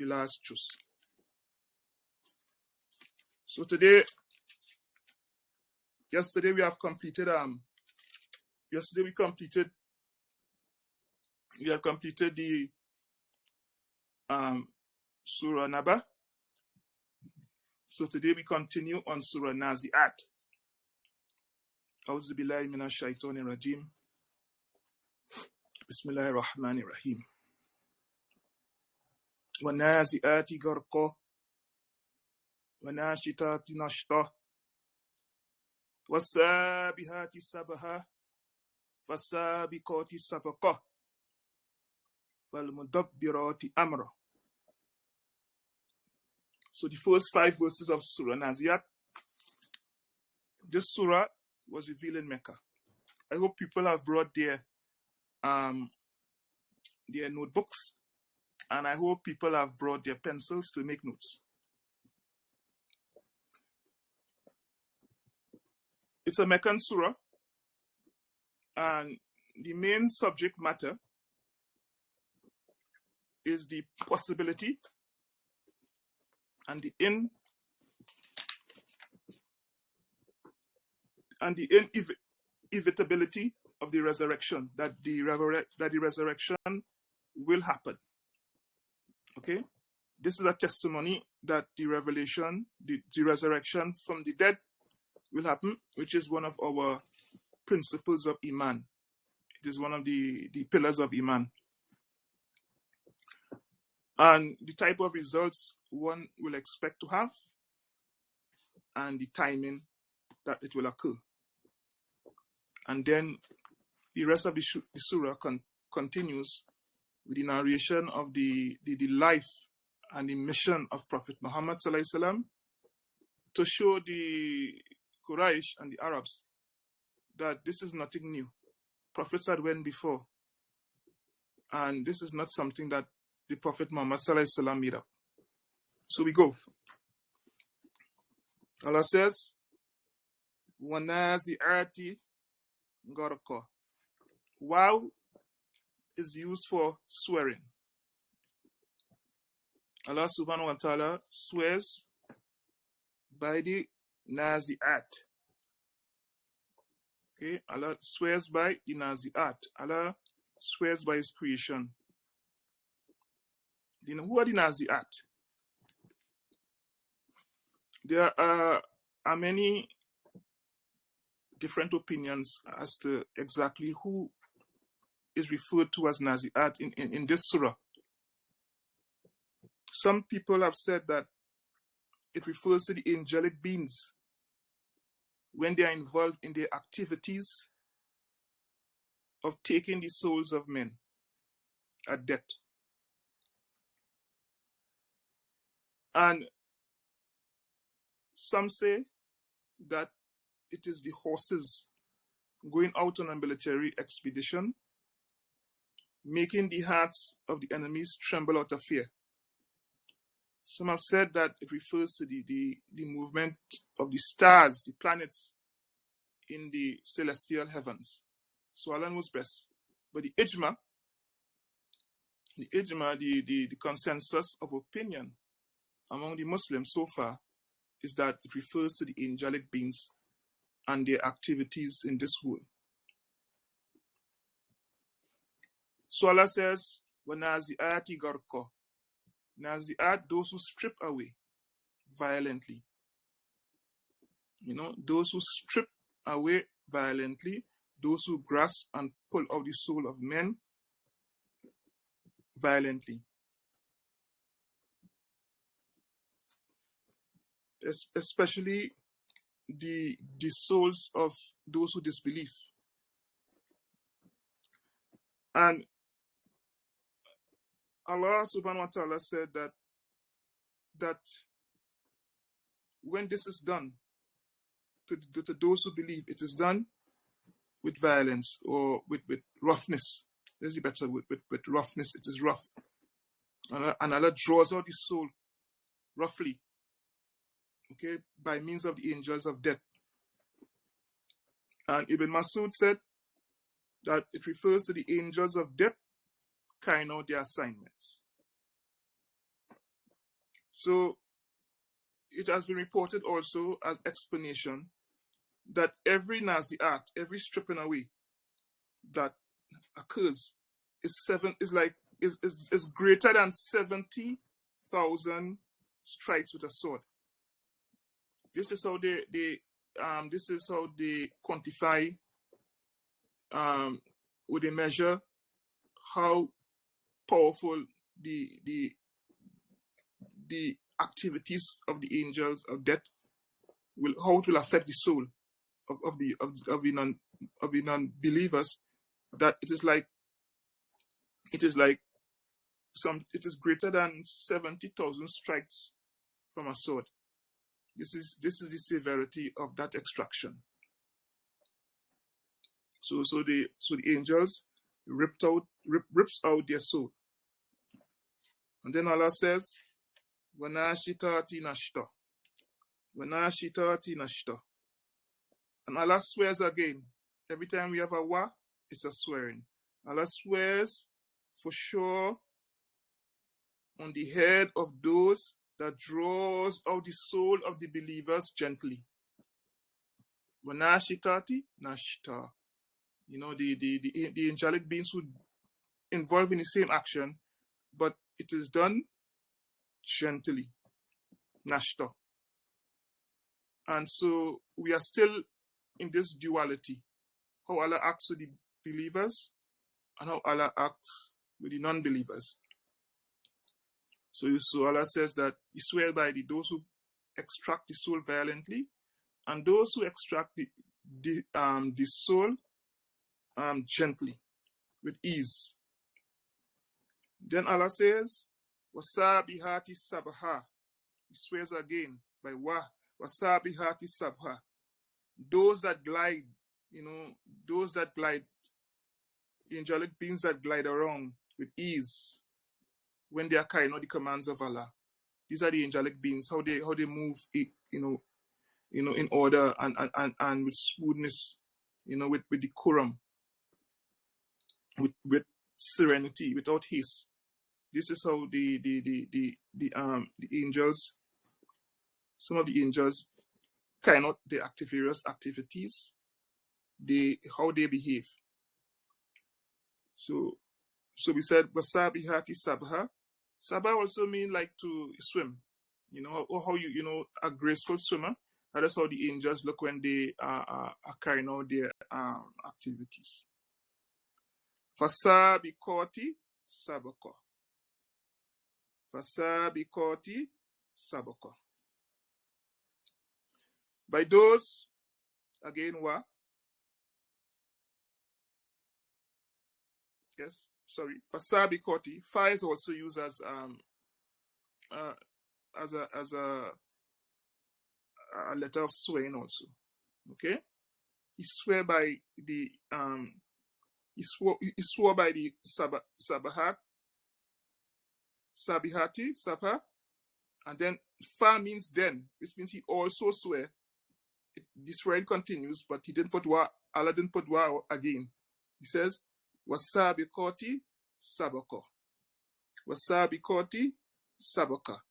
last juz. So today, yesterday we have completed yesterday we have completed the Surah Naba. So today we continue on Surah Nazi'at. A'udhu billahi minash shaitanir rajim. Bismillahir rahmanir rahim. Wa nazi'ati gharqa wa nashitati nashta was-sabihati sabha was-sabiqati sabqa wal-mudabbirati amra. So the first 5 verses of Surah Nazi'at. This surah was revealed in Mecca. I hope people have brought their notebooks, and I hope people have brought their pencils to make notes. It's a Meccan surah, and the main subject matter is the possibility and the inevitability of the resurrection, that the resurrection will happen. Okay, this is a testimony that the resurrection from the dead will happen, which is one of our principles of Iman. It is one of the pillars of Iman. And the type of results one will expect to have, and the timing that it will occur. And then the rest of the surah continues with the narration of the life and the mission of Prophet Muhammad sallallahu alaihi wasallam, to show the Quraysh and the Arabs that this is nothing new. Prophets had went before, and this is not something that the Prophet Muhammad sallallahu alaihi wasallam made up. So we go. Allah says, وَنَازِعَاتِ غَرْقًا. Wow is used for swearing. Allah subhanahu wa ta'ala swears by the Nazi'at. Okay, Allah swears by the Nazi'at. Allah swears by His creation. You know, who are the Nazi'at? There are many different opinions as to exactly who is referred to as Nazi'at in this surah. Some people have said that it refers to the angelic beings when they are involved in their activities of taking the souls of men at death. And some say that it is the horses going out on a military expedition, making the hearts of the enemies tremble out of fear. Some have said that it refers to the movement of the stars, the planets in the celestial heavens. So Allah knows best. But the consensus of opinion among the Muslims so far is that it refers to the angelic beings and their activities in this world. So Allah says, وَنَازِعَاتِ غَرْقًا. Nazi'at, those who strip away violently. You know, those who strip away violently, those who grasp and pull out the soul of men violently. Especially the souls of those who disbelieve. And Allah subhanahu wa ta'ala said that when this is done to those who believe, it is done with violence or with roughness. There's a better word, with roughness. It is rough. And Allah draws out the soul roughly, okay, by means of the angels of death. And Ibn Masud said that it refers to the angels of death carrying out their assignments. So it has been reported also as explanation that every Nazi'at, every stripping away that occurs is greater than 70,000 strikes with a sword. This is how they quantify, or they measure how powerful the activities of the angels of death how it will affect the soul of the non-believers, that it is greater than 70,000 strikes from a sword. This is the severity of that extraction. So the angels rips out their soul. And then Allah says, Wanashitati nashta. Wanashitati nashta. And Allah swears again. Every time we have a wa, it's a swearing. Allah swears for sure on the head of those that draws out the soul of the believers gently. Wanashitati nashta. You know, the angelic beings who involve in the same action, but it is done gently. Nashta. And so we are still in this duality. How Allah acts with the believers and how Allah acts with the non-believers. So Allah says that He swears by those who extract the soul violently and those who extract the soul gently, with ease. Then Allah says, Wasabihati sabha. He swears again by Wasabihati sabha. Those that glide, angelic beings that glide around with ease when they are carrying out the commands of Allah. These are the angelic beings, how they move, in order and with smoothness, with decorum, with serenity, without haste. This is how the angels, some of the angels, carry out their various activities, how they behave. So we said Wasabihati sabha. Sabha also mean like to swim. How a graceful swimmer. That's how the angels look when they are carrying out their activities. Fasabikoti sabaka. Fasabikoti sabaka. By those, again, wa. Yes, sorry. Fasabikoti. Fa is also used as a letter of swearing also. Okay? He swore by the he swore by the Sabahat, Sabihati, Sabha, and then Fa means then, which means he also swear. The swearing continues, but he didn't put wa. Allah didn't put wa again. He says, Wasabikoti Sabaka. Wasabikoti Sabaka.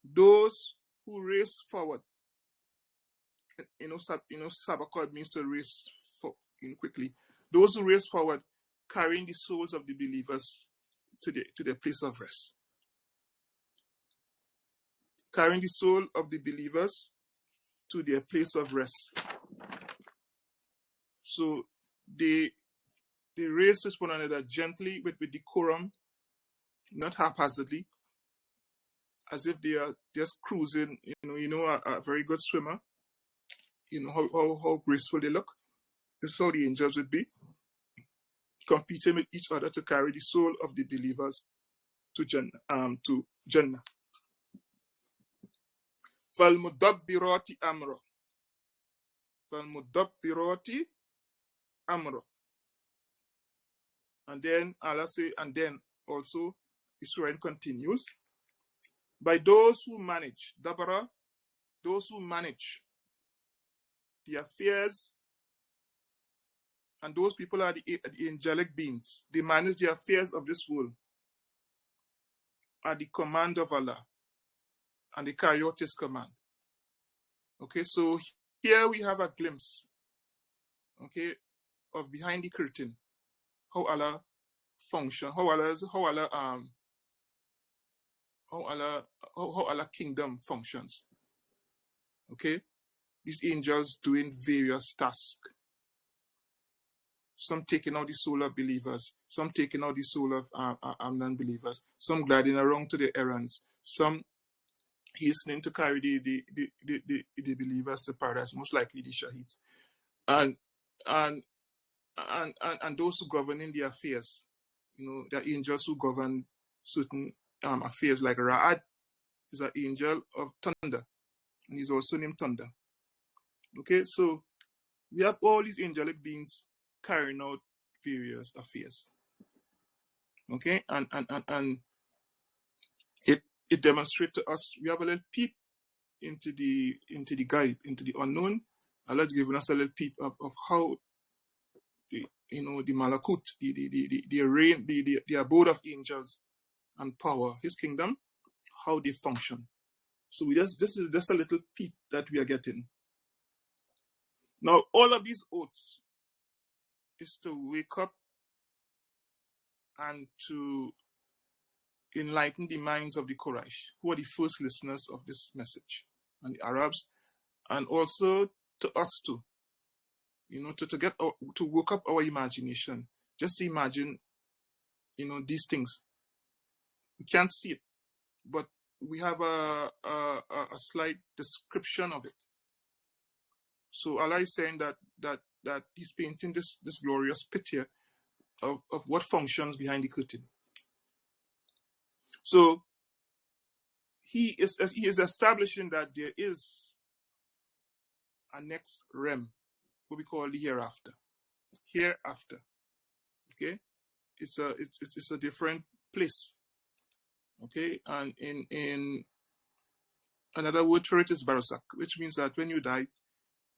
Those who race forward. Sabaka means to race quickly. Those who race forward, carrying the souls of the believers to their place of rest. Carrying the soul of the believers to their place of rest. So they race with one another gently, with decorum, not haphazardly, as if they are just cruising. A very good swimmer. How graceful they look. This is how the angels would be, competing with each other to carry the soul of the believers to Jannah. فَالْمُدَبِّرَاتِ أَمْرًا. فَالْمُدَبِّرَاتِ أَمْرًا. And then Allah say, and then also Israel continues, by those who manage, dabara, those who manage the affairs, and those people are the angelic beings. They manage the affairs of this world at the command of Allah. and they carry out his command. Okay, so here we have a glimpse, okay, of behind the curtain, how Allah function, how Allah kingdom functions. Okay, these angels doing various tasks. Some taking out the soul of believers, some taking out the soul of non-believers, some gliding around to their errands, some hastening to carry the believers to paradise, most likely the shaheeds, and and and those who govern in the affairs, the angels who govern certain affairs, like Ra'ad is an angel of thunder, and he's also named Thunder. Okay, so we have all these angelic beings carrying out various affairs. Okay, and it demonstrates to us, we have a little peep into the guide, into the unknown. Allah's given us a little peep of how the malakut, the reign, the abode of angels and power, his kingdom, how they function. So this is just a little peep that we are getting. Now, all of these oaths is to wake up and to enlighten the minds of the Quraysh, who are the first listeners of this message, and the Arabs, and also to us too. To work up our imagination, just to imagine, these things. We can't see it, but we have a slight description of it. So Allah is saying that he's painting this glorious picture of what functions behind the curtain. So he is establishing that there is a next realm, what we call the hereafter. Hereafter, okay, it's a different place. Okay, and in another word for it is barzakh, which means that when you die,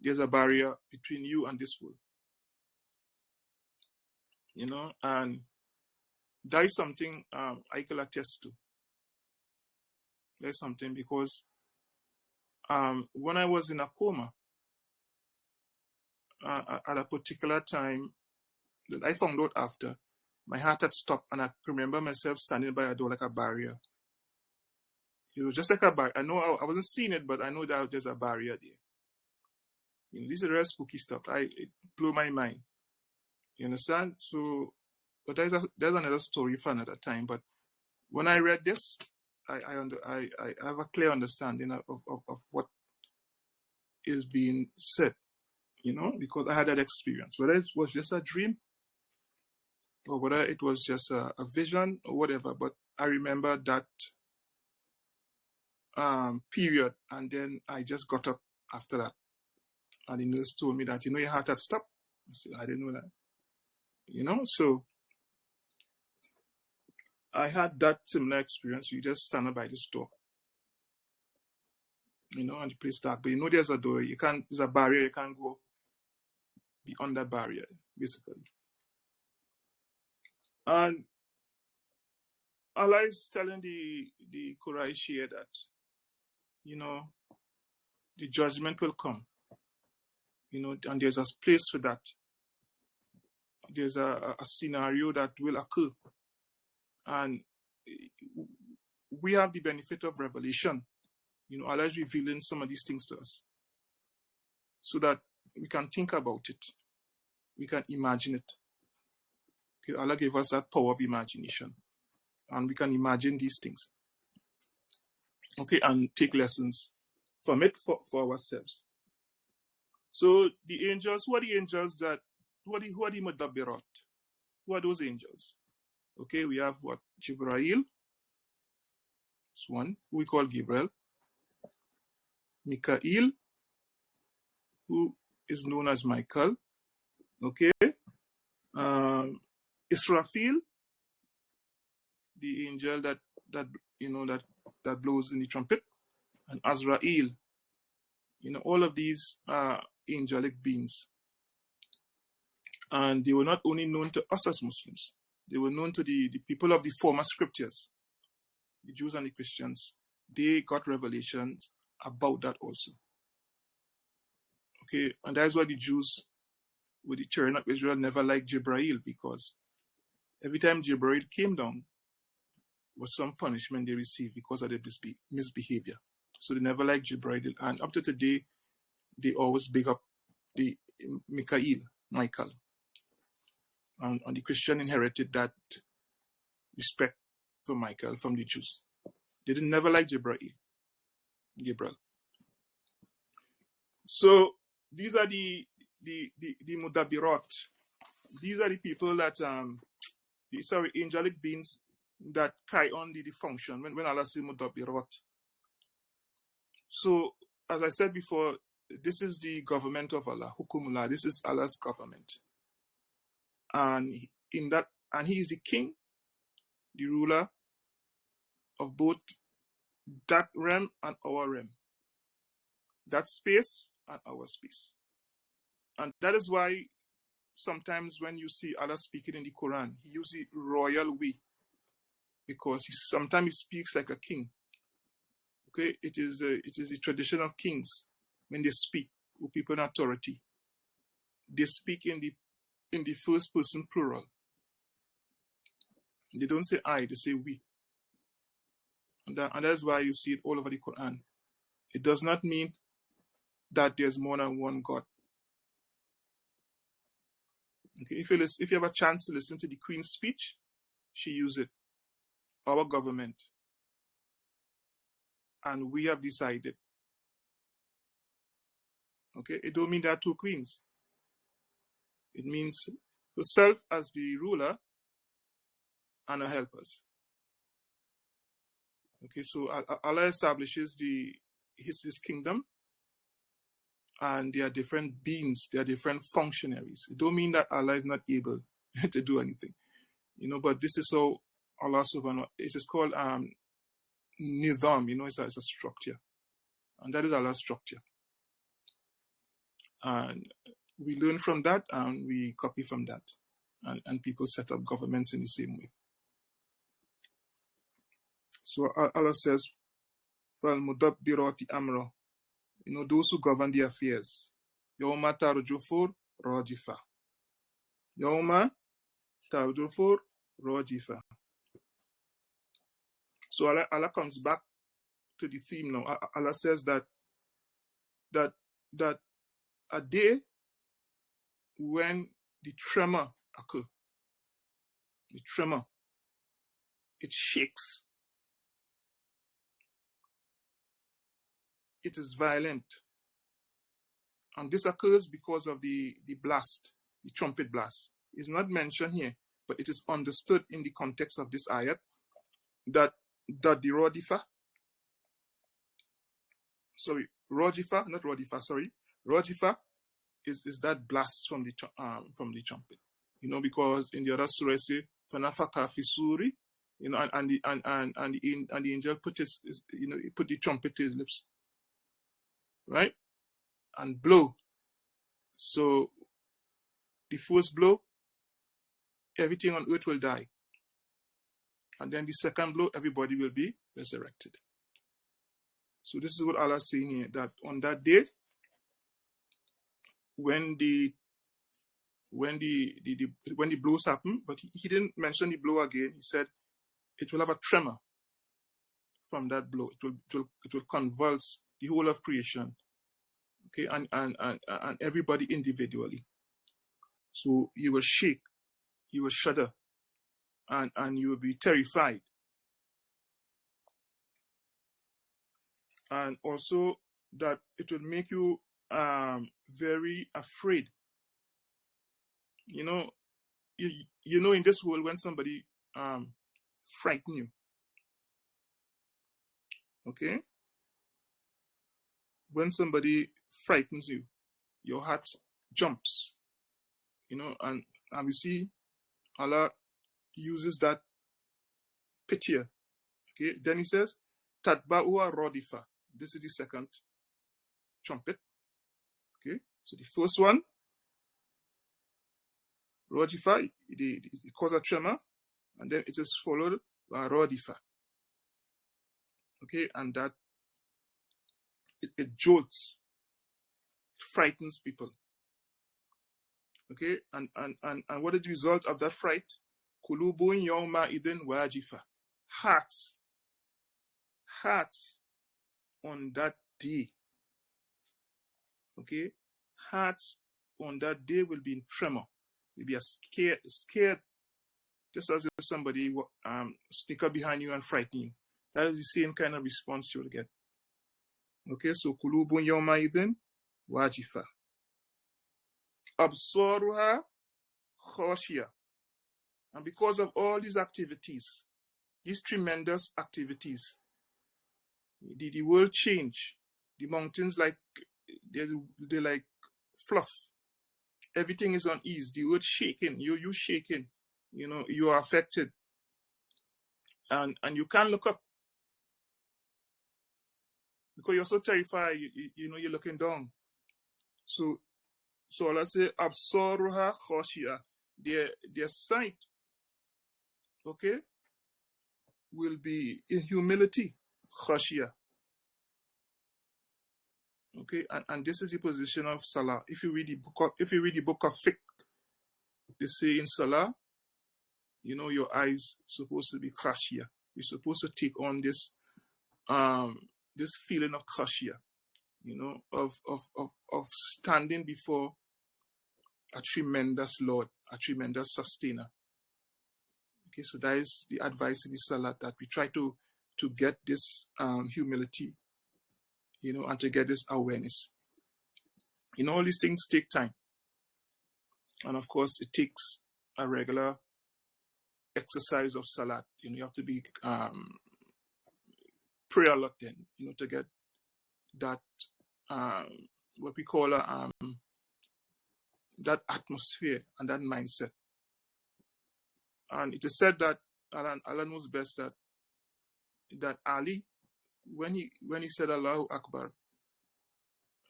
there's a barrier between you and this world. And that is something I can attest to. That's something because when I was in a coma at a particular time that I found out after, my heart had stopped, and I remember myself standing by a door like a barrier. It was just like a barrier. I know I wasn't seeing it, but I know that there's a barrier there. This is real spooky stuff. It blew my mind. You understand? So, but there's another story for another time. But when I read this, I have a clear understanding of what is being said, because I had that experience. Whether it was just a dream or whether it was just a vision or whatever, but I remember that period, and then I just got up after that, and the nurse told me that, your heart had stopped. I said, I didn't know that. So I had that similar experience. You just stand by this door, and the place dark, but there's a door. There's a barrier. You can't go beyond that barrier, basically. And Allah is telling the Quraysh here that, the judgment will come, and there's a place for that. There's a scenario that will occur. And we have the benefit of revelation. Allah is revealing some of these things to us so that we can think about it. We can imagine it. Okay, Allah gave us that power of imagination. And we can imagine these things. Okay, and take lessons from it for ourselves. So the angels, who are the angels who are the Mudabbirat? Who are those angels? Okay, we have what? Jibrail. It's one, who we call Gabriel. Mikael, who is known as Michael. Okay. Israfil, the angel that blows in the trumpet, and Azrael. All of these are angelic beings. And they were not only known to us as Muslims, they were known to the people of the former scriptures, the Jews and the Christians. they got revelations about that also. Okay, and that's why the Jews with the children of Israel never liked Jibrail, because every time Jibrail came down was some punishment they received because of their misbehavior. So they never liked Jibrail, and up to today they always big up the Michael, and the Christian inherited that respect for Michael from the Jews. They didn't never like Gabriel. So these are the Mudabirat. These are the people that angelic beings that carry on the function when Allah says Mudabirat. So as I said before, this is the government of Allah, Hukumullah. This is Allah's government, and He is the king, the ruler of both that realm and our realm, that space and our space. And that is why sometimes when you see Allah speaking in the Quran, He uses royal way, because sometimes He speaks like a king. Okay, it is the tradition of kings when they speak with people in authority. They speak in the first person plural. They don't say I, they say we. And that's why you see it all over the Quran. It does not mean that there's more than one God. Okay, if you have a chance to listen to the Queen's speech, she used it. Our government. And we have decided. Okay, it don't mean there are two queens. It means herself as the ruler and her helpers. Okay, so Allah establishes his kingdom, and there are different beings, there are different functionaries. It don't mean that Allah is not able to do anything, but this is how Allah subhanahu wa ta'ala, it is called nidam, it's a structure, and that is Allah's structure. And we learn from that and we copy from that, and people set up governments in the same way. So Allah says, فَالْمُدَبِّرَاتِ أَمْرًا, those who govern the affairs. يَوْمَ تَرْجُفُ رَاجِفَةٌ. يَوْمَ تَرْجُفُ رَاجِفَةٌ. So Allah comes back to the theme now. Allah says that a day when the tremor occurs, the tremor, it shakes, it is violent, and this occurs because of the blast, the trumpet blast. It's not mentioned here, but it is understood in the context of this ayat that the Rodifa, Rojifa is that blast from the trumpet. Because in the other surah it say Fanafaka Fisuri, and the angel put he put the trumpet to his lips, right, and blow. So the first blow, everything on earth will die, and then the second blow, everybody will be resurrected. So this is what Allah is saying here, that on that day, when the blows happen, but he didn't mention the blow again. He said it will have a tremor from that blow. It will convulse the whole of creation, okay, and everybody individually. So you will shake, you will shudder, and you will be terrified, and also that it will make you very afraid. In this world, when somebody frighten you, okay, when somebody frightens you, your heart jumps, and we see Allah uses that picture. Okay, then he says, Tatba'ua Rodifa. This is the second trumpet. Okay, so the first one, Rodifa, it causes a tremor, and then it is followed by Rodifa. Okay, and that it jolts, frightens people. Okay, and what is the result of that fright? Kulubun yawma idin wajifa. Hearts on that day. Okay, hearts on that day will be in tremor. Will be scared, just as if somebody sneak up behind you and frighten you. That is the same kind of response you will get. Okay, so kulubun yawma idin wajifa. Absoruha khashia. And because of all these activities, these tremendous activities, the world change. The mountains they're like fluff. Everything is unease. The earth shaking. You shaking. You are affected, and you can't look up because you're so terrified. You're looking down. So Allah say absorha khashia. Their sight, okay, will be in humility, khashia. Okay, and this is the position of Salah. If you read the book of fiqh, they say in Salah, your eyes supposed to be khashia. You're supposed to take on this feeling of khashia, of standing before a tremendous Lord, a tremendous sustainer. Okay, so that is the advice in the Salah, that we try to get this humility, and to get this awareness. All these things take time. And of course, it takes a regular exercise of salat. You have to be pray a lot then, to get that what we call that atmosphere and that mindset. And it is said that Allah knows best that Ali, when he said Allahu Akbar,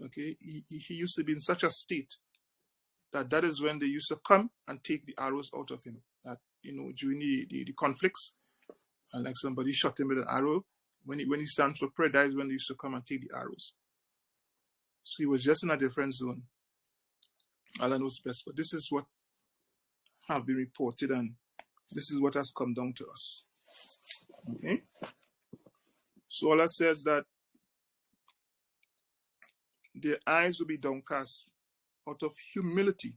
okay, he used to be in such a state that is when they used to come and take the arrows out of him. That during the conflicts, and like somebody shot him with an arrow, when he stands for prayer, that is when they used to come and take the arrows. So he was just in a different zone. Allah knows best, but this is what have been reported, and this is what has come down to us. Okay, so Allah says that their eyes will be downcast out of humility.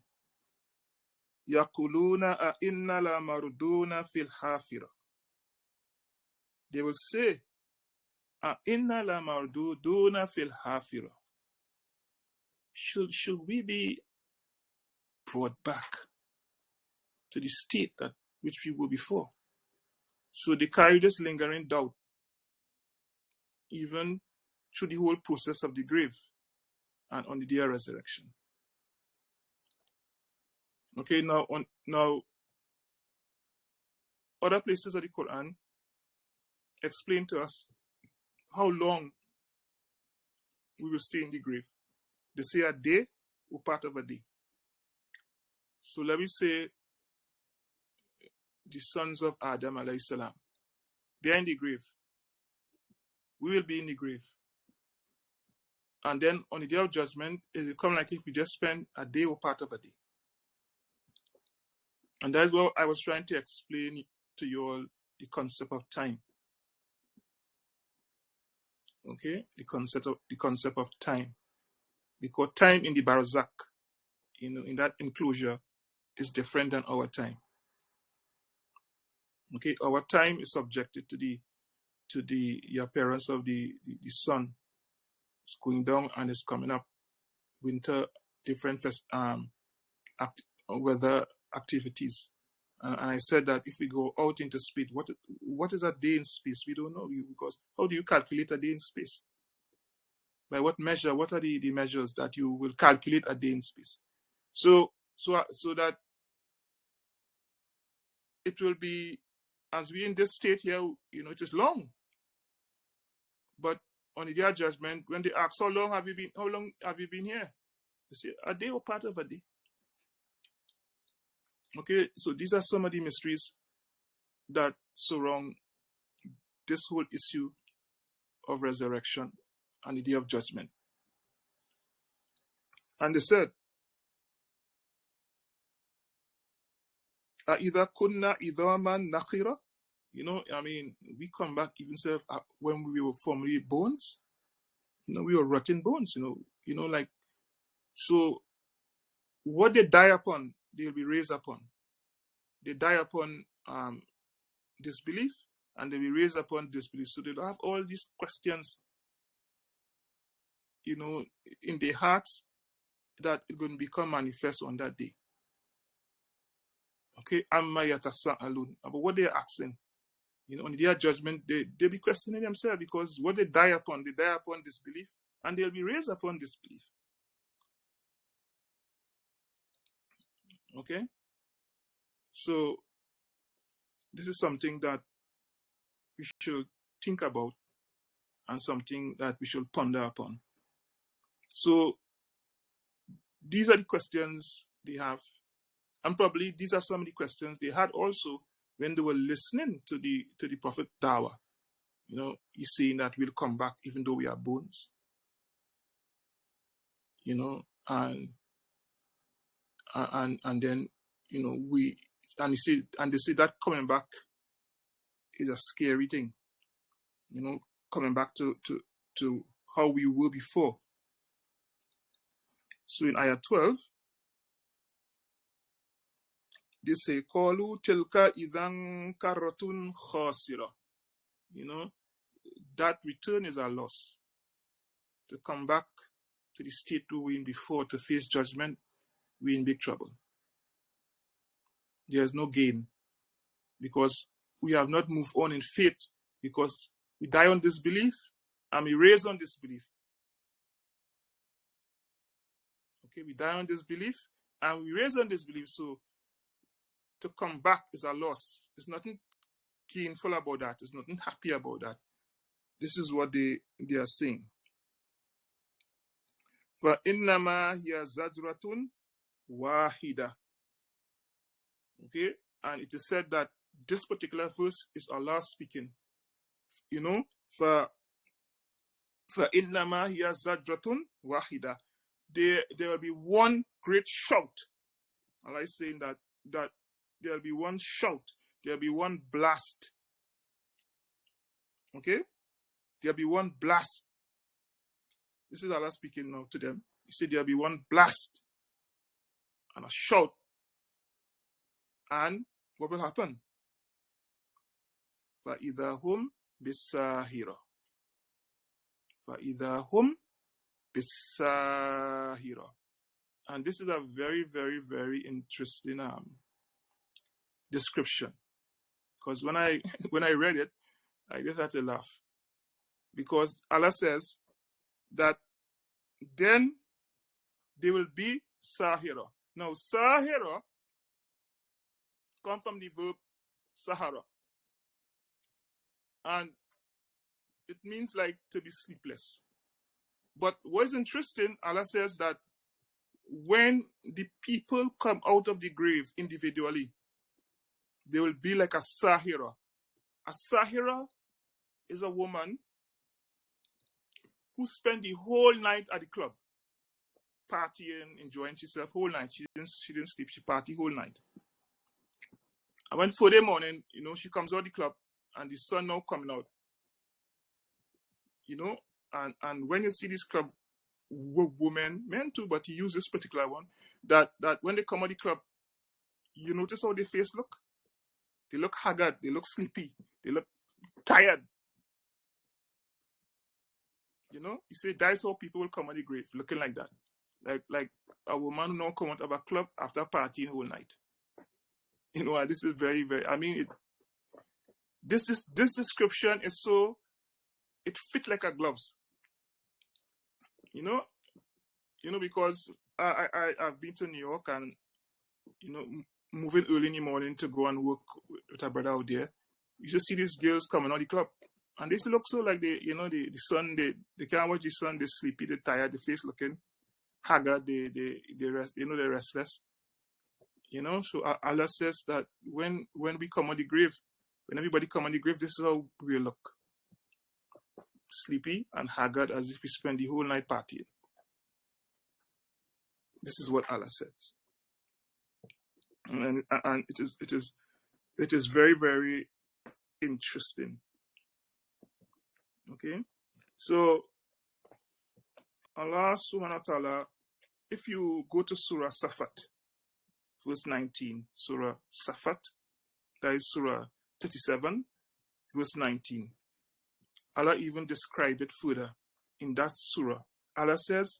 Yakuluna a inna la maruduna fil hafira. They will say, a inna la maruduna fil hafira. Should we be brought back to the state that which we were before? So they carry this lingering doubt even through the whole process of the grave and on the day of resurrection. Okay, now other places of the Quran explain to us how long we will stay in the grave. They say a day or part of a day. So let me say the sons of Adam alayhi salam, they're in the grave. We will be in the grave. And then on the day of judgment, it will come like if we just spend a day or part of a day. And that's what I was trying to explain to you all, the concept of time. Okay, the concept of time, because time in the barzakh, in that enclosure, is different than our time. Okay, our time is subjected to the appearance of the sun. It's going down and it's coming up. Winter, different weather activities. And I said that if we go out into space, what is a day in space? We don't know, because how do you calculate a day in space? By what measure? What are the measures that you will calculate a day in space? So that it will be, as we in this state here, it is long. But on the day of judgment, when they ask, how long have you been here? They say, a day or part of a day. Okay, so these are some of the mysteries that surround this whole issue of resurrection and the day of judgment. And they said, either kunna idhaman nakhira. I mean, we come back even when we were formerly bones. We were rotten bones. Like, so what they die upon, they'll be raised upon. They die upon disbelief, and they'll be raised upon disbelief. So they'll have all these questions, in their hearts that it's going to become manifest on that day. Okay, amma yatasa'alun, about what they're asking. On the day of judgment, they'll be questioning themselves, because what they die upon disbelief, and they'll be raised upon disbelief. Okay, so this is something that we should think about, and something that we should ponder upon. So these are the questions they have, and probably these are some of the questions they had also when they were listening to the Prophet Dawah. He's saying that we'll come back even though we are bones. And then they say that coming back is a scary thing. Coming back to how we were before. So in ayah 12, they say, "Qalu tilka idhan karratun khasira." That return is a loss. To come back to the state we were in before, to face judgment, we're in big trouble. There's no gain, because we have not moved on in faith, because we die on disbelief and we raise on disbelief. Okay, we die on disbelief and we raise on disbelief. So to come back is a loss. There's nothing gainful about that. There's nothing happy about that. This is what they are saying. فَإِنَّمَا هِيَ زَجْرَةٌ وَاحِدَةٌ. Okay, and it is said that this particular verse is Allah speaking. فَإِنَّمَا هِيَ زَجْرَةٌ وَاحِدَةٌ. There will be one great shout. Allah is saying that there will be one shout. There will be one blast. Okay? There will be one blast. This is Allah speaking now to them. He said there will be one blast and a shout. And what will happen? فَإِذَا هُمْ بِالسَّاهِرَةِ. فَإِذَا هُمْ بِالسَّاهِرَةِ. And this is a very, very, very interesting description. Because when I read it, I just had to laugh. Because Allah says that then they will be sahira. Now, sahira comes from the verb sahara. And it means like to be sleepless. But what is interesting, Allah says that when the people come out of the grave individually, they will be like a sahira. A sahira is a woman who spent the whole night at the club, partying, enjoying herself whole night. She didn't sleep. She partied whole night. And when Friday morning, she comes out of the club and the sun now coming out. And when you see this club, women, men too, but he used this particular one, that when they come out of the club, you notice how their face look? They look haggard, they look sleepy, they look tired. You say that's how people will come out of the grave, looking like that. Like a woman who now come out of a club after partying whole night. And this is very, very, I mean, this description is so, it fit like a gloves. Because I've been to New York, and moving early in the morning to go and work with a brother out there, you just see these girls coming out of the club, and they look so like the sun, they can't watch the sun, they're sleepy, they're tired, the face looking haggard, they're restless. So Allah says that when we come on the grave, when everybody come on the grave, this is how we look. sleepy and haggard as if we spent the whole night partying. This is what Allah says. And it is very, very interesting. Okay? So Allah subhanahu wa ta'ala, if you go to Surah Safat, verse 19, Surah Safat, that is Surah 37, verse 19. Allah even described it further in that surah. Allah says,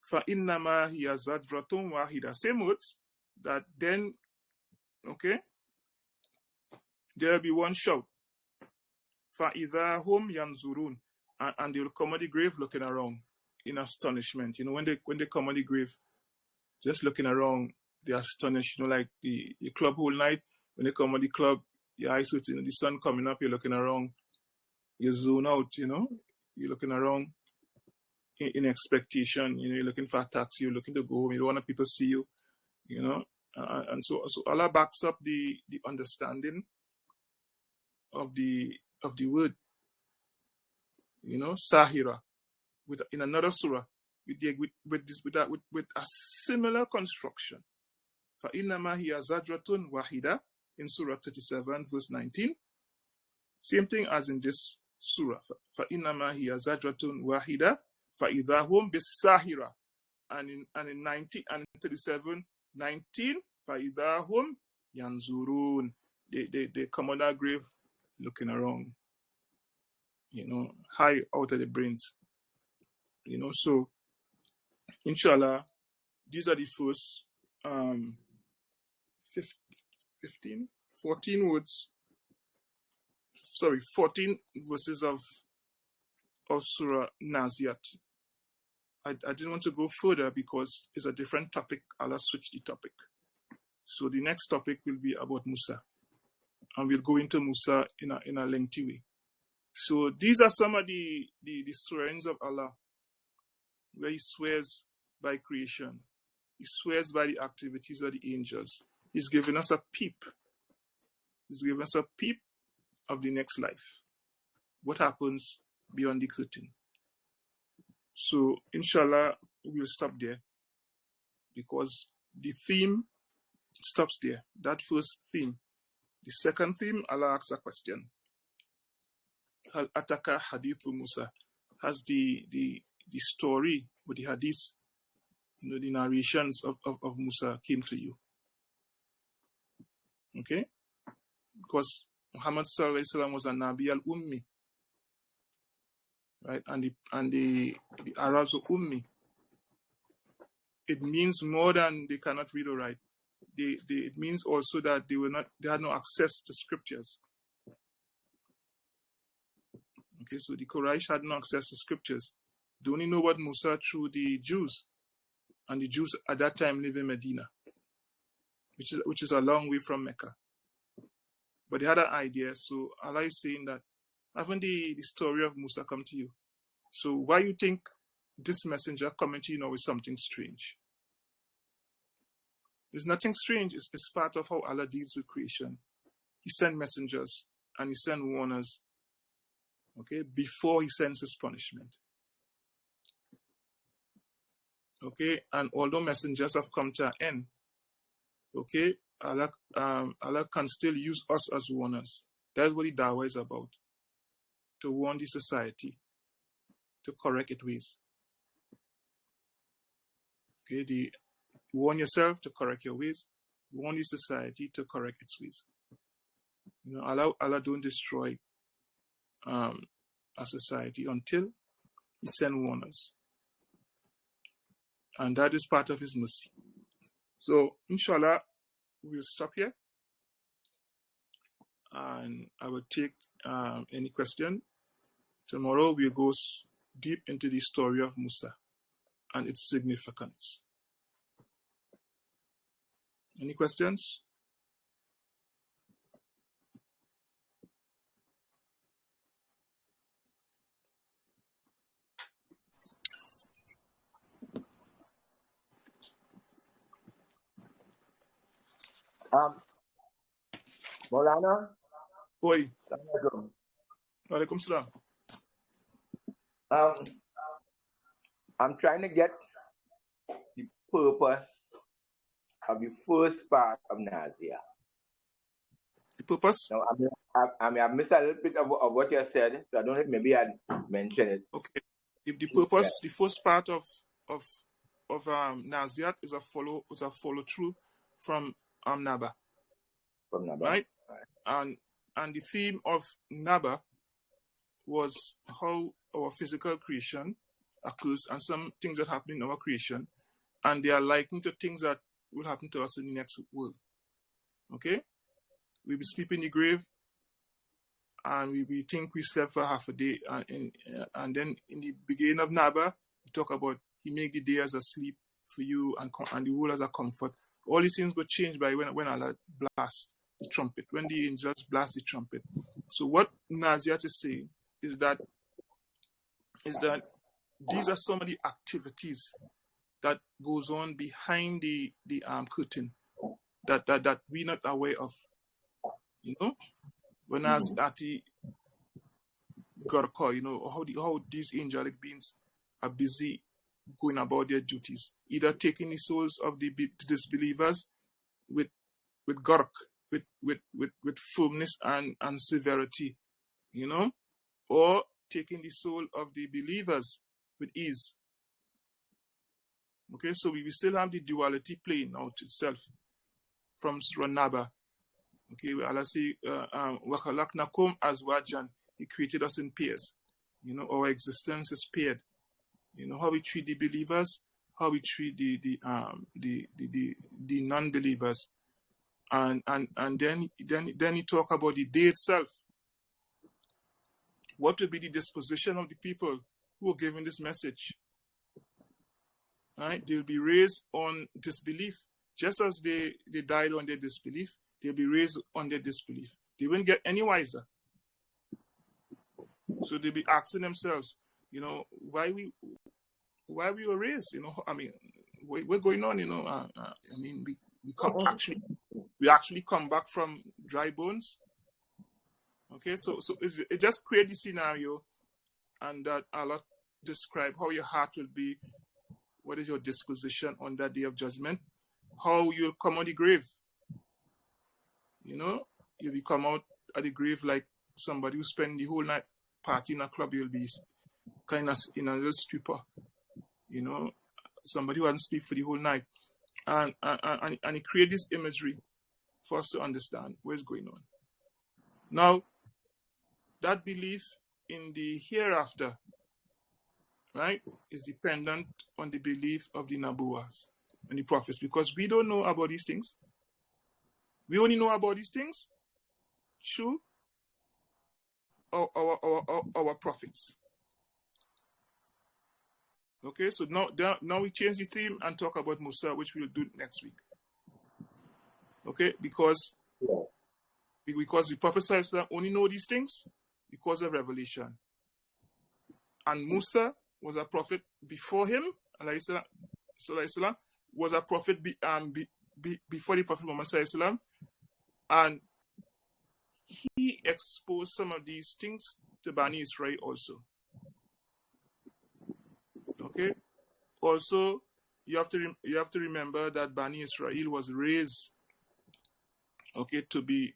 فَإِنَّمَا هِيَ زَجْرَةٌ وَاحِدَةٌ. Same words, that then, okay, there will be one shout. فَإِذَا هُمْ يَنْظُرُونَ. And they will come at the grave looking around in astonishment. You know, when they come at the grave, just looking around, they're astonished. You know, like the club whole night, when they come at the club, your eyes with, you know, the sun coming up, you're looking around, you zone out, you know, you're looking around in expectation, you know, you're looking for a taxi, you're looking to go home, you don't want people to see you, you know. And so Allah backs up the understanding of the word, you know, Sahira, in another surah, with a similar construction. فَإِنَّمَا هِيَ زَجْرَةٌ وَاحِدَةٌ in Surah 37, verse 19. Same thing as in this surah. فَإِنَّمَا هِيَ زَجْرَةٌ وَاحِدَةٌ فَإِذَا هُمْ بِالسَّاهِرَةِ. And in 19 and in 37, 19, فَإِذَا هُمْ يَنْظُرُونَ. They come on that grave looking around, you know, high out of the brains. You know, so inshallah, these are the first 14 verses of Surah Naziat. I didn't want to go further because it's a different topic. Allah switched the topic. So the next topic will be about Musa. And we'll go into Musa in a lengthy way. So these are some of the swearings of Allah, where He swears by creation. He swears by the activities of the angels. He's given us a peep. He's given us a peep of the next life. What happens beyond the curtain. So, inshallah, we'll stop there because the theme stops there. That first theme. The second theme, Allah asks a question. Hal ataka hadithu Musa. Has the story or the hadith, you know, the narrations of Musa came to you? Okay? Because Muhammad sallallahu alaihi wasallam was a Nabi al-Ummi. Right? And the Arabs are Ummi. It means more than they cannot read or write. It means also that they had no access to scriptures. Okay, so the Quraysh had no access to scriptures. They only know what Musa through the Jews. And the Jews at that time live in Medina, which is a long way from Mecca. But they had an idea, so Allah is saying that haven't the story of Musa come to you? So why you think this messenger coming to you now is something strange? There's nothing strange. It's part of how Allah deals with creation. He sent messengers and He sent warners, okay, before He sends His punishment. Okay, and although messengers have come to an end, okay, Allah can still use us as warners. That's what the dawah is about. To warn the society, to correct its ways. Okay, warn yourself to correct your ways. Warn the society to correct its ways. You know, Allah don't destroy a society until He sends warners. And that is part of His mercy. So, inshallah, we'll stop here. And I will take any question. Tomorrow we'll go deep into the story of Musa and its significance. Any questions? Maulana? Oi. Assalamualaikum. Walaikum salam. I'm trying to get the purpose of the first part of Nazia. The purpose? Now, I missed a little bit of what you said, so I don't know if maybe I mentioned it. Okay. The purpose, the first part of Naziat is a follow through from Naba. From Naba. Right? And the theme of Naba was how our physical creation occurs and some things that happen in our creation, and they are likened to things that will happen to us in the next world. Okay? We be sleeping in the grave, and we think we slept for half a day, and then in the beginning of Naba, he talk about he make the day as a sleep for you and the world as a comfort. All these things were changed by when Allah blast the trumpet, when the angels blast the trumpet. So what Naziat is saying is that these are some of the activities that goes on behind the curtain that we're not aware of. You know, when as at the Gorka, you know, how these angelic beings are busy going about their duties, either taking the souls of the disbelievers with gork, with firmness and severity, you know, or taking the soul of the believers with ease. Okay, so we still have the duality playing out itself from Surah Naba. Okay, Allah say, وَخَلَقْنَكُمْ أَزْوَاجًا. He created us in pairs. You know, our existence is paired. You know, how we treat the believers, how we treat the non-believers. And then you talk about the day itself. What will be the disposition of the people who are given this message? Right? They'll be raised on disbelief. Just as they died on their disbelief, they'll be raised on their disbelief. They won't get any wiser. So they'll be asking themselves, you know, why we were raised, you know, I mean, what's going on, you know, I mean, we actually come back from dry bones. Okay, so it just creates the scenario, and that Allah describe how your heart will be, what is your disposition on that day of judgment, how you'll come on the grave. You know, you'll be come out at the grave like somebody who spend the whole night party in a club. You'll be kind of in a little stupor. You know, somebody who hasn't slept for the whole night, and it creates this imagery for us to understand what's going on. Now, that belief in the hereafter, right, is dependent on the belief of the Nabuwas and the prophets, because we don't know about these things. We only know about these things through our prophets. Okay, so now we change the theme and talk about Musa, which we'll do next week. Okay, because the Prophet only know these things because of revelation. And Musa was a prophet before him, was a prophet before the Prophet Muhammad, and he exposed some of these things to Bani Israel also. Okay. Also, you have to remember that Bani Israel was raised, okay, to be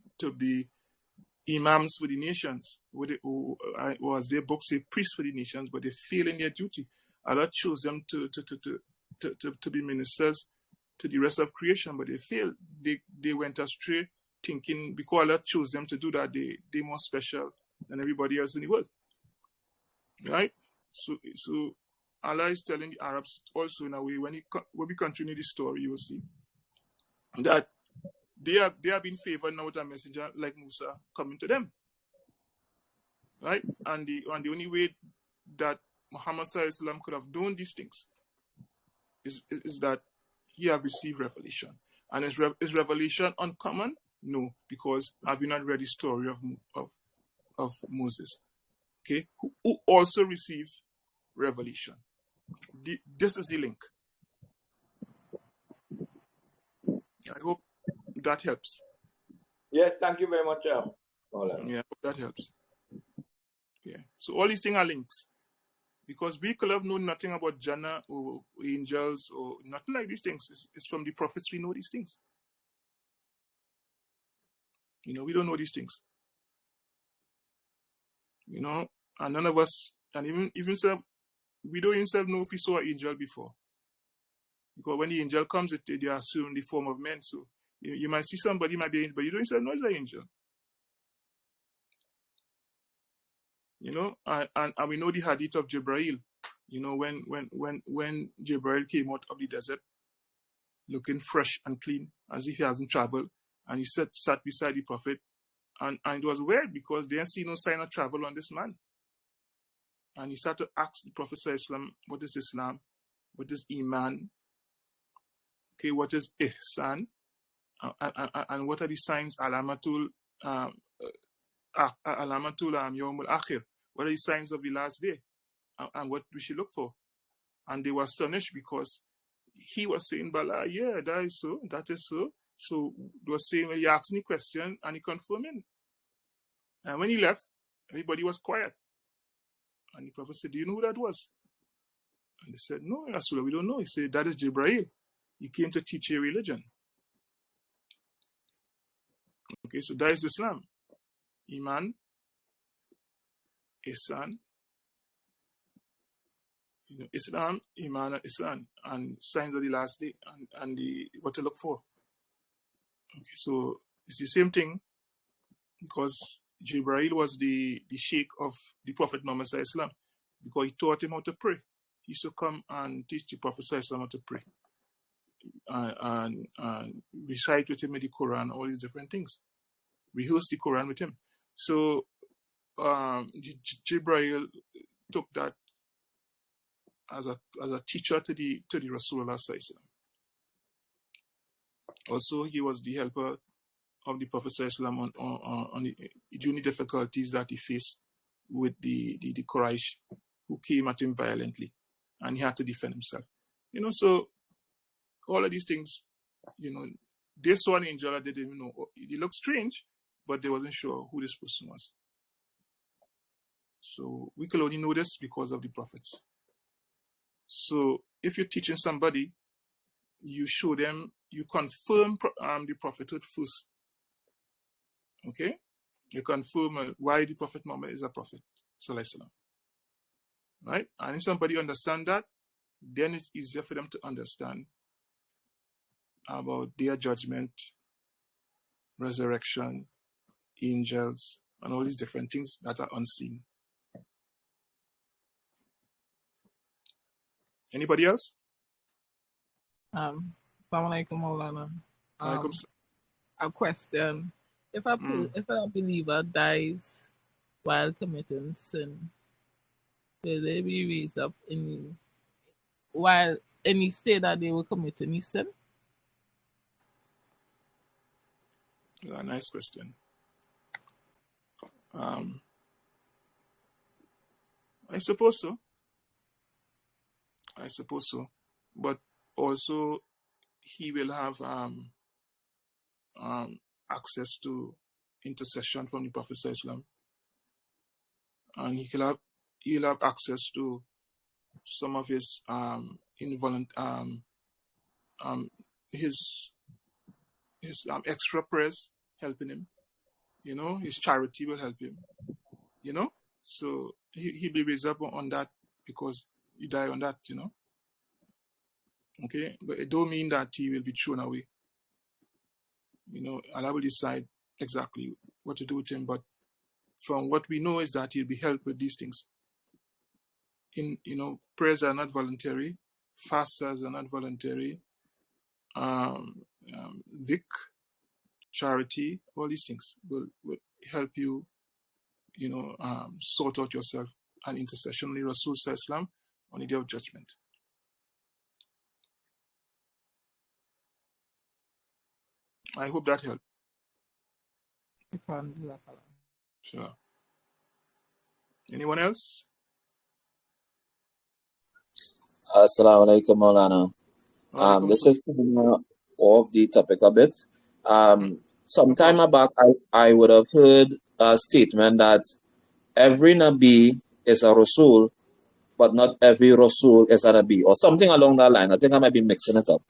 imams for the nations, or as their books say, priests for the nations, but they fail in their duty. Allah chose them to be ministers to the rest of creation, but they failed. They went astray, thinking because Allah chose them to do that, they're more special than everybody else in the world. Right? So Allah is telling the Arabs also in a way, when we continue the story, you will see that they have been favored now with a messenger like Musa coming to them. Right? And the only way that Muhammad could have done these things is that he have received revelation. And is revelation uncommon? No, because have you not read the story of Moses? Okay, who also received revelation. This is the link. I hope that helps. Yes, thank you very much, Maulana. Yeah, that helps. Yeah, so all these things are links. Because we could have known nothing about Jannah or angels or nothing like these things. It's from the prophets we know these things. We don't know these things. And none of us, and even so, we don't even know if we saw an angel before. Because when the angel comes, they are assumed the form of men. So you might see somebody, might be, but you don't even know it's an angel. And we know the hadith of Jibreel. When Jibreel came out of the desert, looking fresh and clean, as if he hasn't traveled, and he sat beside the prophet, and it was weird because they didn't see no sign of travel on this man. And he started to ask the Prophet ﷺ, what is Islam? What is Iman? Okay, what is Ihsan? And what are the signs? Alamatul Yawmul Akhir. What are the signs of the last day? And what we should look for? And they were astonished because he was saying, Bala, yeah, that is so, that is so. So they were saying, well, he asked me a question and he confirmed it. And when he left, everybody was quiet. And the Prophet said, do you know who that was? And they said, no, Rasulullah, we don't know. He said, that is Jibreel. He came to teach a religion. Okay, so that is Islam. Iman, Ihsan, Islam, Iman, and Ihsan, and signs of the last day, and the what to look for. Okay, so it's the same thing because Jibreel was the sheikh of the Prophet Muhammad Sallallahu, because he taught him how to pray. He used to come and teach the Prophet Sallallahu how to pray and recite with him the Quran, all these different things. Rehearse the Quran with him. So Jibreel took that as a teacher to the Rasulullah Sallallahu. Also, he was the helper of the Prophet Sallallahu on the unique difficulties that he faced with the Quraysh who came at him violently, and he had to defend himself. So all of these things, they saw an angel that they didn't know. It looked strange, but they wasn't sure who this person was. So we could only know this because of the prophets. So if you're teaching somebody, you show them, you confirm the prophethood first. Okay? You confirm why the Prophet Muhammad is a prophet. Right? And if somebody understands that, then it's easier for them to understand about their judgment, resurrection, angels, and all these different things that are unseen. Anybody else? Assalamu alaikum, Maulana. A question. If a believer dies while committing sin, will they be raised up in any state that they will commit any sin? A nice question. I suppose so. But also, he will have access to intercession from the Prophet Sallallahu, and he'll have access to some of his his extra prayers helping him. His charity will help him. So he'll be raised up on that because he died on that. Okay, but it don't mean that he will be thrown away. Allah will decide exactly what to do with him. But from what we know is that he'll be helped with these things. Prayers are not voluntary, fasts are not voluntary, dhikr, charity, all these things will help you, sort out yourself, and intercession only Rasul Sallallahu on the day of judgment. I hope that helped. Sure. Anyone else? Assalamu alaikum, Maulana. This is off the topic a bit. Some time back, I would have heard a statement that every Nabi is a Rasul but not every Rasul is a Nabi, or something along that line. I think I might be mixing it up.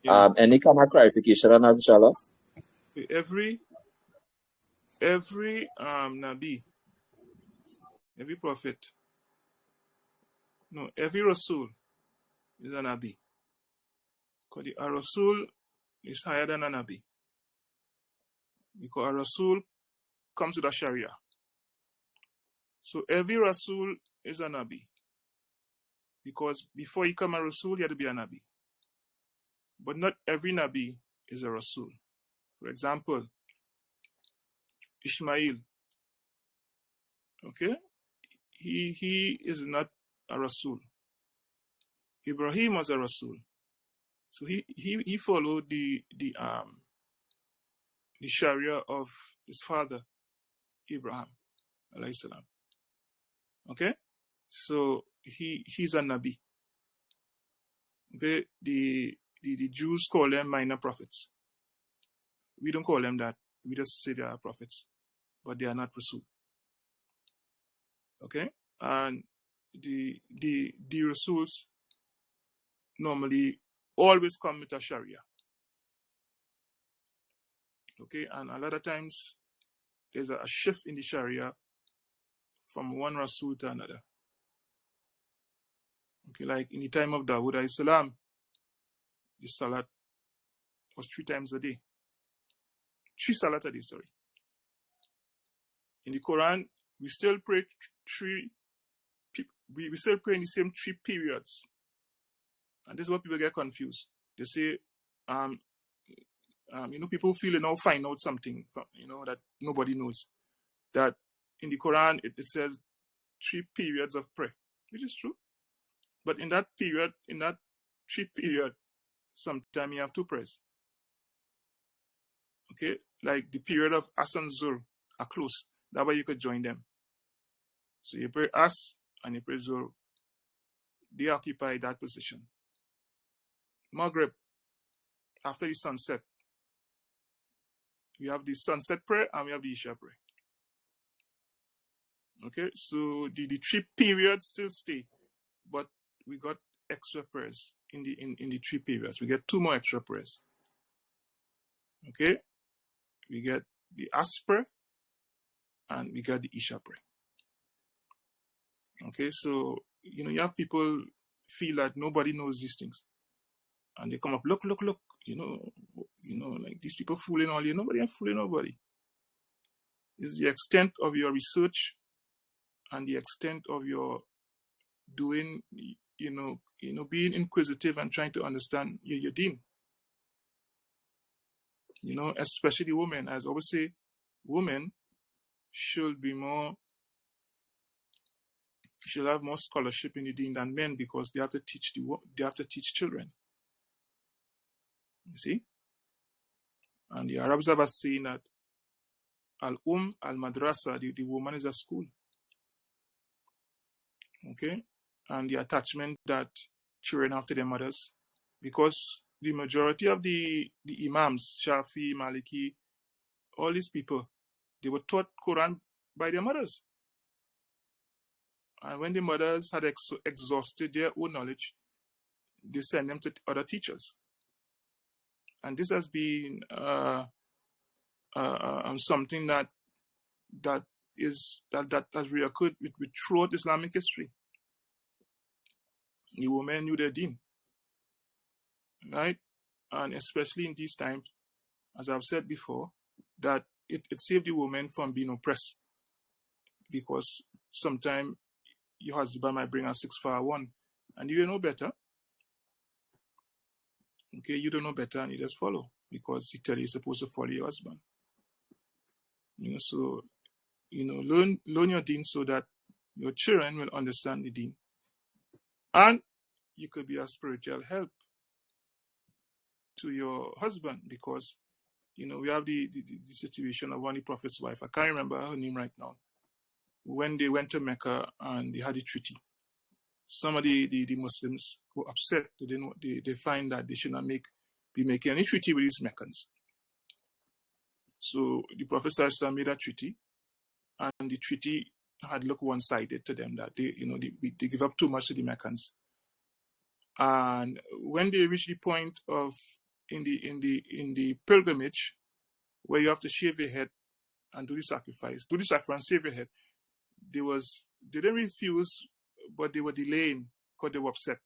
Yeah. Any kind of clarification on that, inshallah? Every Nabi, every prophet, no, every Rasul is a Nabi. Because a Rasul is higher than a Nabi. Because a Rasul comes with a Sharia. So every Rasul is a Nabi. Because before he come a Rasul, he had to be a Nabi. But not every Nabi is a Rasul. For example, Ishmael, okay? He is not a Rasul. Ibrahim was a Rasul. So he followed the Sharia of his father, Abraham, alayhi salam. Okay? So he's a Nabi. Okay? The Jews call them minor prophets. We don't call them that. We just say they are prophets. But they are not Rasul. Okay? And the Rasuls normally always come with a Sharia. Okay? And a lot of times there's a shift in the Sharia from one Rasul to another. Okay, like in the time of Dawood alayhi salam, the salat was 3 times a day. 3 salat a day, sorry. In the Quran, we still pray we still pray in the same 3 periods. And this is what people get confused. They say, people feel now find out something, that nobody knows. That in the Quran, it says 3 periods of prayer, which is true. But in that 3 period, sometimes you have 2 prayers. Okay, like the period of Hassan Zur are close. That way you could join them. So you pray As and you pray Zur. They occupy that position. Maghrib, after the sunset, we have the sunset prayer and we have the Isha prayer. Okay, so the 3 periods still stay, but we got extra prayers in the 3 periods. We get 2 more extra prayers. Okay, we get the As prayer and we got the Isha prayer. Okay, so you have people feel that nobody knows these things, and they come up, look, like these people fooling all you. Nobody ain't fooling nobody. It's the extent of your research and the extent of your doing, being inquisitive and trying to understand your deen. Especially women. As I always say, women should have more scholarship in the deen than men, because they have to teach children. You see? And the Arabs have a saying that al-madrasa, the woman is a school. Okay? And the attachment that children have to their mothers. Because the majority of the imams, Shafi, Maliki, all these people, they were taught Quran by their mothers. And when the mothers had exhausted their own knowledge, they sent them to other teachers. And this has been something that has reoccurred with throughout Islamic history. The women knew their deen, right? And especially in these times, as I've said before, that it saved the women from being oppressed, because sometimes your husband might bring a 641 and you don't know better. Okay, you don't know better and you just follow because he tell you you're supposed to follow your husband. So learn your deen so that your children will understand the deen, and you could be a spiritual help to your husband, because we have the situation of one of the Prophet's wife. I can't remember her name right now. When they went to Mecca and they had a treaty, some of the Muslims were upset. They find that they should not be making any treaty with these Meccans. So the Prophet made a treaty, and the treaty had looked one-sided to them, that they give up too much to the Meccans. And when they reached the point of in the pilgrimage where you have to shave your head and do the sacrifice and shave your head, they didn't refuse, but they were delaying because they were upset.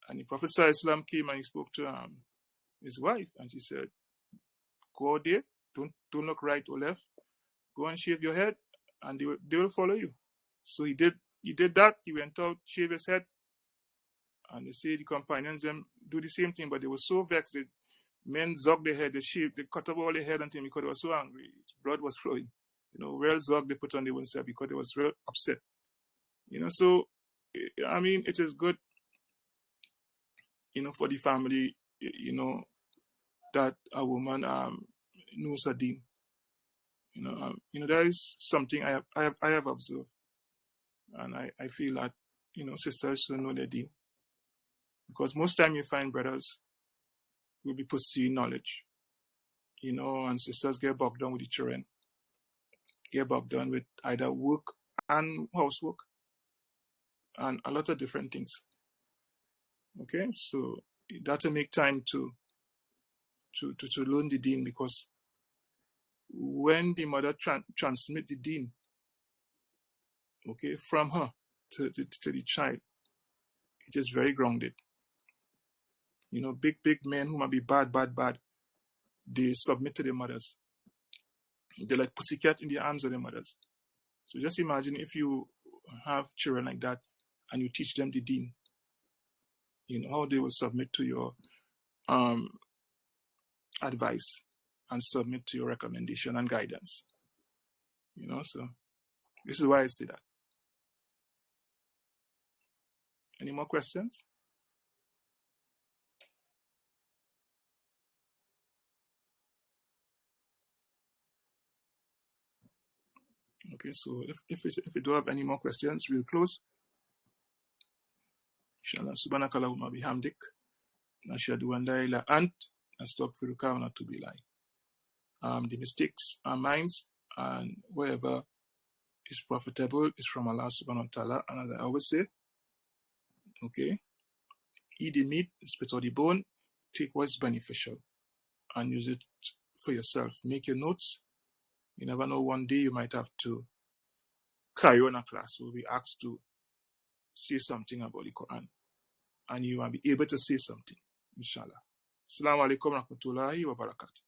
And the Prophet ﷺ came and he spoke to his wife, and she said, "Go out there, don't look right or left. Go and shave your head, and they will follow you." So he did that. He went out, shaved his head, and they say the companions them do the same thing, but they were so vexed. The men zog their head, they cut off all their head and things because they were so angry. Blood was flowing. Real zog they put on their oneself because they was real upset. So I mean, it is good, for the family, that a woman knows her deen. That is something I have observed, and I feel that sisters should know their deen, because most time you find brothers will be pursuing knowledge, and sisters get bogged down with the children, get bogged down with either work and housework, and a lot of different things. Okay, so that will make time to learn the deen, because when the mother transmit the deen, okay, from her to the child, it is very grounded. Big men who might be bad, they submit to their mothers. They're like pussycat in the arms of their mothers. So just imagine if you have children like that and you teach them the deen, how they will submit to your advice and submit to your recommendation and guidance. So this is why I say that. Any more questions? Okay, so if we don't have any more questions, we'll close. Inshallah, subhanakallahumma bihamdik, nashhadu an la ilaha ant, nastaghfiruka wa natubu ilayk. The mistakes are mine, and wherever is profitable is from Allah subhanahu wa ta'ala. And as I always say, okay, eat the meat, spit out the bone, take what's beneficial and use it for yourself. Make your notes. You never know, one day you might have to carry on a class where we asked to say something about the Quran, and you will be able to say something, inshallah. Assalamu alaikum wa rahmatullahi wa barakatuh.